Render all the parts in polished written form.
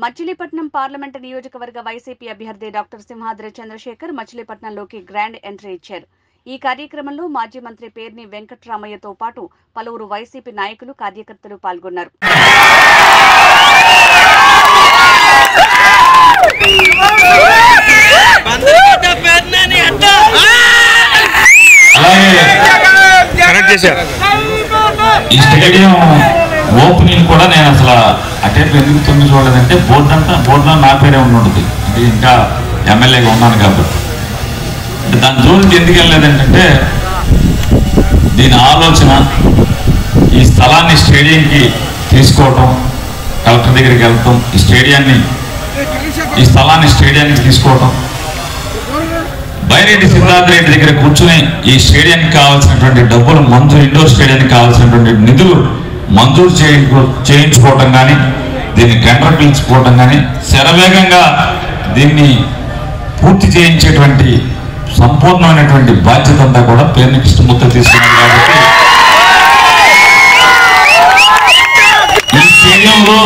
Machilipatnam parliament నియోజకవర్గ YCP అభ్యర్థి doctor Simhadri Chandrasekhar మచిలీపట్నంలోకి గ్రాండ్ ఎంట్రీ ఇచ్చారు. ఈ కార్యక్రమంలో మాజీ మంత్రి పేర్ని వెంకట్రామయ్యతో పాటు పలువురు వైసీపీ నాయకులు కార్యకర్తలు పాల్గొన్నారు. ఈ స్టేడియం ఓపెనింగ్ కూడా నేను అసలు అటెండ్ ఎందుకు తొమ్మిది చూడలేదంటే బోర్డులో నా పేరే ఉంటుంది. అంటే ఇంకా ఎమ్మెల్యేగా ఉన్నాను కాబట్టి దాని జోలికి ఎందుకు వెళ్ళలేదంటే దీని ఆలోచన ఈ స్థలాన్ని స్టేడియంకి తీసుకోవటం, కలెక్టర్ దగ్గరికి వెళ్తాం, ఈ స్థలాన్ని స్టేడియానికి తీసుకోవటం, బైరెడ్డి సిద్ధార్థ రెడ్డి దగ్గర కూర్చుని ఈ స్టేడియానికి కావాల్సినటువంటి డబ్బులు ఇండోర్ స్టేడియానికి కావాల్సినటువంటి నిధులు మంజూరు చేయించుకోవటం కానీ, దీన్ని టెండర్ పిలుచుకోవటం కానీ, శరవేగంగా దీన్ని పూర్తి చేయించేటువంటి సంపూర్ణమైనటువంటి బాధ్యత అంతా కూడా పేర్ని కృష్ణమూర్తి తీసుకున్నారు. కాబట్టి ఈ స్టేడియంలో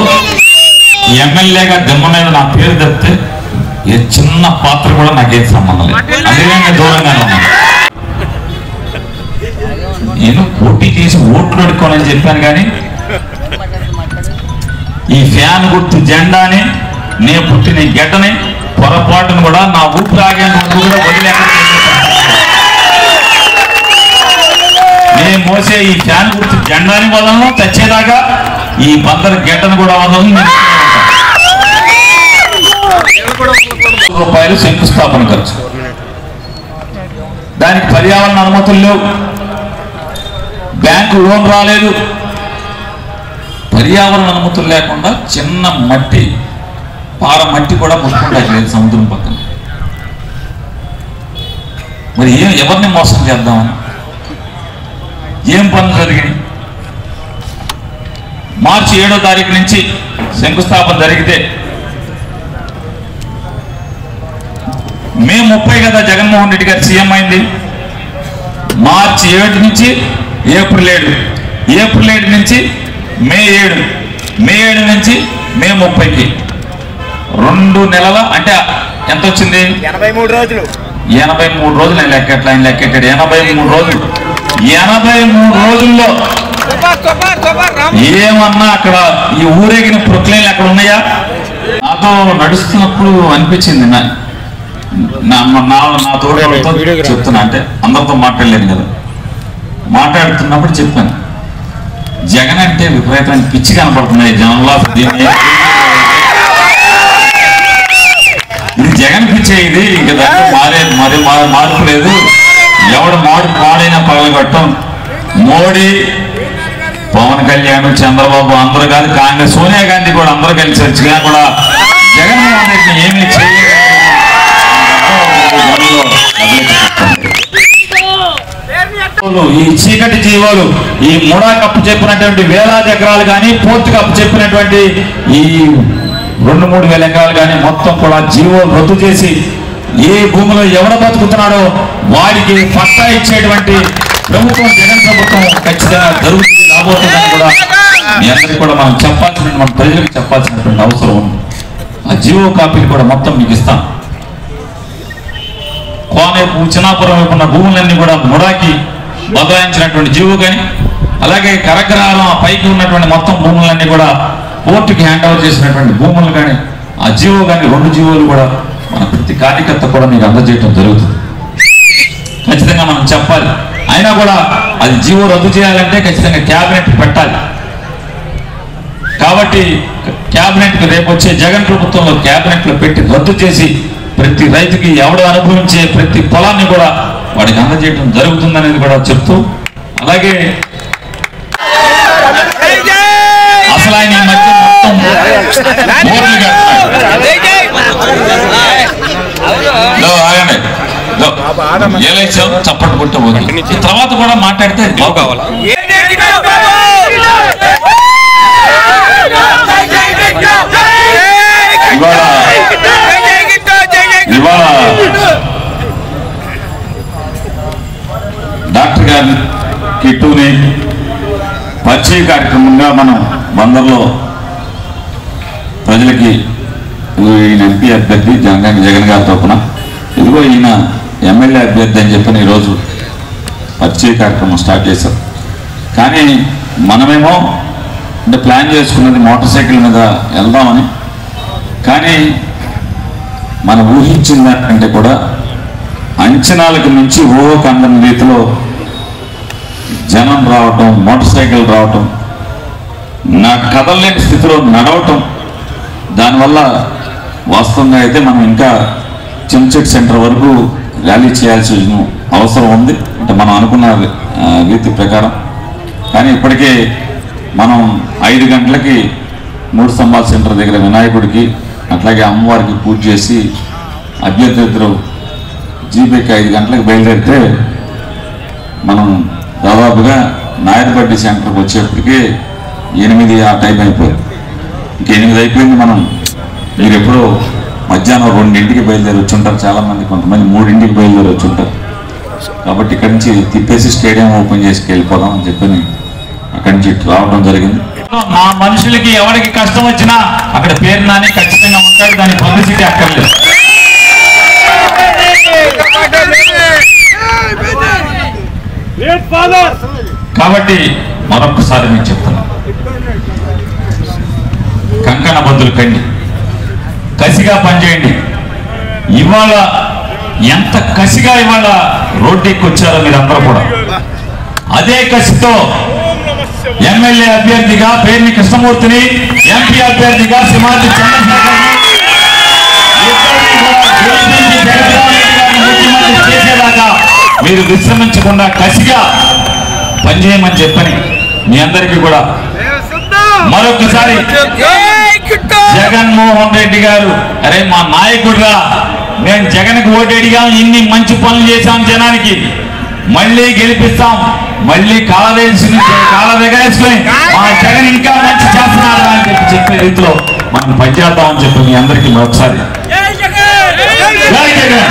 ఎమ్మెల్యేగా దెమ్మ మీద నా పేరు తప్పితే ఏ చిన్న పాత్ర కూడా నాకేం సంబంధం లేదు. అదేవిధంగా దూరంగానే ఉన్నాను. నేను పోటీ చేసి ఓట్లు అడుక్కోనని చెప్పాను కానీ ఈ ఫ్యాన్ గుర్తు జెండాని, నేను పుట్టిన గెడ్డని పొరపాటును కూడా నా ఊపిరి ఆగేంత కూడా వదిలేక నేను మోసే ఈ ఫ్యాన్ గుర్తు జెండాని వదలను, చచ్చేదాకా ఈ బందరు గెడ్డను కూడా వదలను. రూపాయలు శంకుస్థాపన ఖర్చు, దానికి పర్యావరణ అనుమతులు లేవు, బ్యాంకు లోన్ రాలేదు. పర్యావరణ అనుమతులు లేకుండా చిన్న మట్టి మట్టి కూడా ముట్టుకుంటలేదు సముద్రం పక్కన. మరి ఎవరిని మోసం చేద్దామని ఏం పనులు జరిగినాయి? మార్చి 7వ తారీఖు నుంచి శంకుస్థాపన జరిగితే మే 30 కదా జగన్మోహన్ రెడ్డి గారు సీఎం అయింది. మార్చి 7 నుంచి ఏప్రిల్ 7, ఏప్రిల్ 7 నుంచి మే 7, మే 7 నుంచి మే 30కి 2 నెలల అంటే ఎంత వచ్చింది? 83 రోజులు. 83 రోజులు ఆయన లెక్కట్లా, ఆయన లెక్కెట్టాడు 83 రోజులు. 83 రోజుల్లో ఏమన్నా అక్కడ ఈ ఊరేగిన ప్రొక్లైన్లు అక్కడ ఉన్నాయా? నాతో నడుస్తున్నప్పుడు అనిపించింది, నా తోడతో చెప్తున్నా, అంటే అందరితో మాట్లాడలేను కదా, మాట్లాడుతున్నప్పుడు చెప్పాను, జగన్ అంటే విపరీతమైన పిచ్చి కనపడుతున్నాయి జనంలో. ఇది జగన్ పిచ్చే, ఇది ఇంకా దాంట్లో మార్పు లేదు. ఎవడు మాడైనా పగలగొట్టం. మోడీ, పవన్ కళ్యాణ్, చంద్రబాబు అందరూ కాదు, కాంగ్రెస్ సోనియా గాంధీ కూడా అందరూ కలిసి వచ్చినా కూడా జగన్మోహన్ రెడ్డిని ఏమీ చేయలేదు. ఈ చీకటి జీవాలు, ఈ ముడా కప్పు చెప్పినటువంటి వేలాది ఎకరాలు కానీ, పూర్తి కప్పు చెప్పినటువంటి ఈ 2-3 వేల ఎకరాలు కానీ మొత్తం కూడా జీవోలు రద్దు చేసి ఏ భూమిలో ఎవరు బతుకుతున్నాడో వాడికి పట్టా ఇచ్చేటువంటి ప్రభుత్వం జగన్ ప్రభుత్వం ఖచ్చితంగా జరుగుతుంది, రాబోతుందని కూడా మీ అందరికీ కూడా మనం చెప్పాల్సిన, మన ప్రజలకు చెప్పాల్సినటువంటి అవసరం ఉంది. ఆ జీవో కాపీలు కూడా మొత్తం మీకు ఇస్తాం. కోనేపు, చిన్నాపురం వైపు ఉన్న భూములన్నీ కూడా ముడాకి బదలాయించినటువంటి జీవో కానీ, అలాగే కరగ్రహారం ఆ పైకి ఉన్నటువంటి మొత్తం భూములన్నీ కూడా కోర్టుకి హ్యాండ్ ఓవర్ చేసినటువంటి భూములు కానీ, ఆ జీవో కానీ 2 జీవోలు కూడా మన ప్రతి కార్యకర్త కూడా మీకు అందజేయడం జరుగుతుంది. ఖచ్చితంగా మనం చెప్పాలి. అయినా కూడా అది జీవో రద్దు చేయాలంటే ఖచ్చితంగా క్యాబినెట్ పెట్టాలి. కాబట్టి క్యాబినెట్కి రేపు వచ్చే జగన్ ప్రభుత్వంలో క్యాబినెట్లో పెట్టి రద్దు చేసి ప్రతి రైతుకి ఎవడు అనుభవించే ప్రతి పొలాన్ని కూడా వాడికి అందజేయడం జరుగుతుందనేది కూడా చెప్తూ, అలాగే అసలు ఆయన ఈ మధ్య మొత్తం చప్పట్లు కొట్టబోతుంది. తర్వాత కూడా మాట్లాడితే కావాలా? ఇవాళ డాక్టర్ గారి కిట్టుని పరిచయ కార్యక్రమంగా మనం బందర్లో ప్రజలకి ఎంపీ అభ్యర్థి జగన్ గారి తరఫున. ఇదిగో ఈయన ఎమ్మెల్యే అభ్యర్థి అని చెప్పని ఈరోజు పరిచయ కార్యక్రమం స్టార్ట్ చేశారు. కానీ మనమేమో అంటే ప్లాన్ చేసుకున్నది మోటార్ సైకిల్ మీద వెళ్దామని. కానీ మనం ఊహించిన దానికంటే కూడా అంచనాలకు మించి ఊహకు అందని రీతిలో జనం రావటం, మోటార్ సైకిల్ రావటం, నా కదలలేని స్థితిలో నడవటం, దానివల్ల వాస్తవంగా అయితే మనం ఇంకా చించెట్ సెంటర్ వరకు ర్యాలీ చేయాల్సిన అవసరం ఉంది, అంటే మనం అనుకున్న రీతి ప్రకారం. కానీ ఇప్పటికే మనం 5 గంటలకి 3 స్తంభాల సెంటర్ దగ్గర వినాయకుడికి అట్లాగే అమ్మవారికి పూజ చేసి అభ్యర్థులు జీబీకి 5 గంటలకు బయలుదేరితే మనం దాదాపుగా నాయర్బడ్డి సెంటర్కి వచ్చేప్పటికి 8 ఆ టైం అయిపోయింది. ఇంక 8 అయిపోయింది. మీరు ఎప్పుడో మధ్యాహ్నం 2ంటికి బయలుదేరి వచ్చుంటారు చాలామంది, కొంతమంది 3ంటికి బయలుదేరి వచ్చుంటారు. కాబట్టి ఇక్కడి నుంచి తిప్పేసి స్టేడియం ఓపెన్ చేసి వెళ్ళిపోదాం అని చెప్పి అక్కడి నుంచి రావడం జరిగింది. మా మనుషులకి ఎవరికి కష్టం వచ్చినా అక్కడ పేరు నాని ఖచ్చితంగా ఉంటాడు, దాని పబ్లిసిటీ అక్కర్లేదు. కాబట్టి మరొకసారి నేను చెప్తున్నా, కంకణ బద్దులు కండి, కసిగా పనిచేయండి. ఇవాళ ఎంత కసిగా ఇవాళ రోడ్డుకి వచ్చారో మీరందరూ కూడా అదే కసితో ఎమ్మెల్యే అభ్యర్థిగా పేర్ని కృష్ణమూర్తిని, ఎంపీ అభ్యర్థిగా సింహాద్రి ముఖ్యమంత్రి చేసేలాగా మీరు విశ్రమించకుండా కసిగా పనిచేయమని చెప్పని మీ అందరికీ కూడా మరొకసారి జగన్మోహన్ రెడ్డి గారు, అరే మా నాయకుడురా, మేము జగన్కి ఓటేడిగాం, ఇన్ని మంచి పనులు చేశాం జనానికి, మళ్ళీ గెలిపిస్తాం, మళ్ళీ కాలవేసుకుని మా జగన్ ఇంకా మంచి చేస్తున్నారా అని చెప్పే రీతిలో మనం పనిచేద్దామని చెప్పి మీ అందరికీ మరొకసారి జై జగన్.